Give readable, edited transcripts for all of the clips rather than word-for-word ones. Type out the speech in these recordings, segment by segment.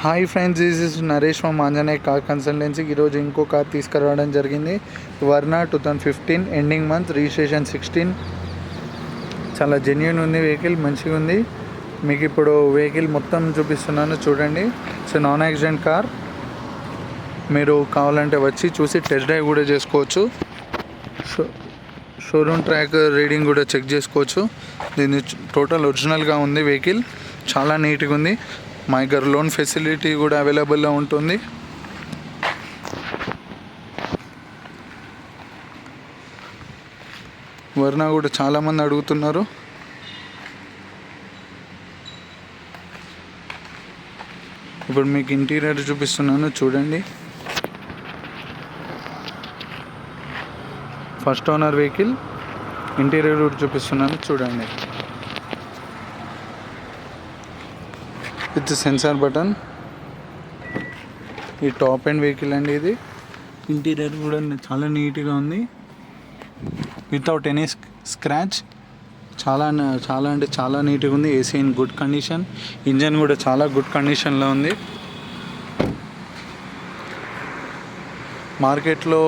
Hi friends, this is Naresh from Anjaneya car consultancy. ఈరోజు ఇంకో car తీసుకురావడం జరిగింది. Verna 2015 ending month, registration 16. చాలా జెన్యూన్ ఉంది, వెహికల్ మంచిగా ఉంది. మీకు ఇప్పుడు వెహికల్ మొత్తం చూపిస్తున్నాను, చూడండి. So non accident car. మీరు కావాలంటే వచ్చి చూసి టెస్ట్ డ్రైవ్ కూడా చేసుకోవచ్చు. షోరూమ్ ట్రాక్ రీడింగ్ కూడా చెక్ చేసుకోవచ్చు. దీన్ని టోటల్ ఒరిజినల్గా ఉంది వెహికల్, చాలా నీట్గా ఉంది. మా దగ్గర లోన్ ఫెసిలిటీ కూడా అవైలబుల్లో ఉంటుంది. వర్నా కూడా చాలామంది అడుగుతున్నారు. ఇప్పుడు మీకు ఇంటీరియర్ చూపిస్తున్నాను, చూడండి. First owner vehicle. ఇంటీరియర్ కూడా చూపిస్తున్నాను, చూడండి. With sensor button. ఈ టాప్ అండ్ వెహికల్ అండి ఇది. ఇంటీరియర్ కూడా చాలా నీట్గా ఉంది, వితౌట్ ఎనీ స్క్రాచ్. చాలా అంటే చాలా నీట్గా ఉంది. AC in good condition. Engine కూడా చాలా గుడ్ కండిషన్లో ఉంది. మార్కెట్లో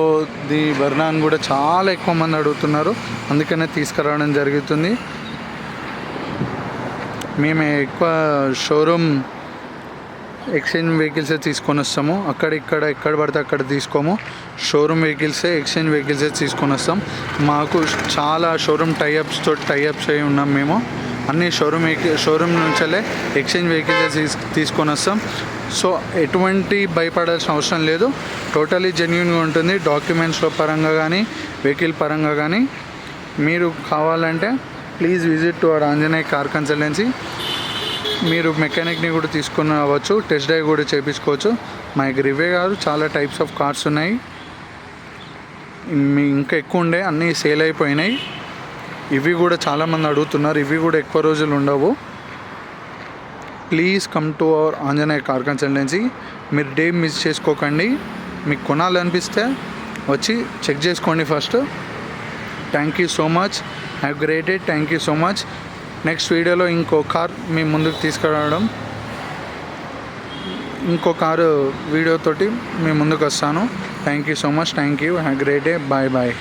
ది వర్నాన్ కూడా చాలా ఎక్కువ మంది అడుగుతున్నారు, అందుకనే తీసుకురావడం జరుగుతుంది. మేము ఎక్కువ షోరూమ్ ఎక్స్చేంజ్ వెహికల్సే తీసుకొని వస్తాము. ఎక్కడ పడితే అక్కడ తీసుకోము. షోరూమ్ వెహికల్సే, ఎక్స్చేంజ్ వెహికల్సే తీసుకొని వస్తాం. మాకు చాలా షోరూమ్ టైఅప్స్ అయి ఉన్నాం మేము. అన్ని షోరూమ్ నుంచే ఎక్స్చేంజ్ వెహికల్సే తీసుకొని వస్తాం. సో ఎటువంటి భయపడాల్సిన అవసరం లేదు. టోటలీ జెన్యూన్గా ఉంటుంది, డాక్యుమెంట్స్లో పరంగా కానీ, వెహికల్ పరంగా కానీ. మీరు కావాలంటే please visit to our Anjaneya car consultancy. మీరు మెకానిక్ని కూడా తీసుకుని రావచ్చు, టెస్ట్ డ్రైవ్ కూడా చేయించుకోవచ్చు. మా దగ్గర ఇవే కాదు, చాలా టైప్స్ ఆఫ్ కార్స్ ఉన్నాయి. ఇంకా ఎక్కువ ఉండే, అన్నీ సేల్ అయిపోయినాయి. ఇవి కూడా చాలామంది అడుగుతున్నారు, ఇవి కూడా ఎక్కువ రోజులు ఉండవు. Please come to our Anjaneya car consultancy. మీరు డే మిస్ చేసుకోకండి. మీకు కొనాలనిపిస్తే వచ్చి చెక్ చేసుకోండి first. Thank you so much. Have great day. Thank you so much. Next వీడియోలో ఇంకో కార్ మీ ముందుకు తీసుకురావడం, ఇంకో కారు వీడియోతోటి మీ ముందుకు వస్తాను. Thank you so much. Thank you. Have great day. Bye bye.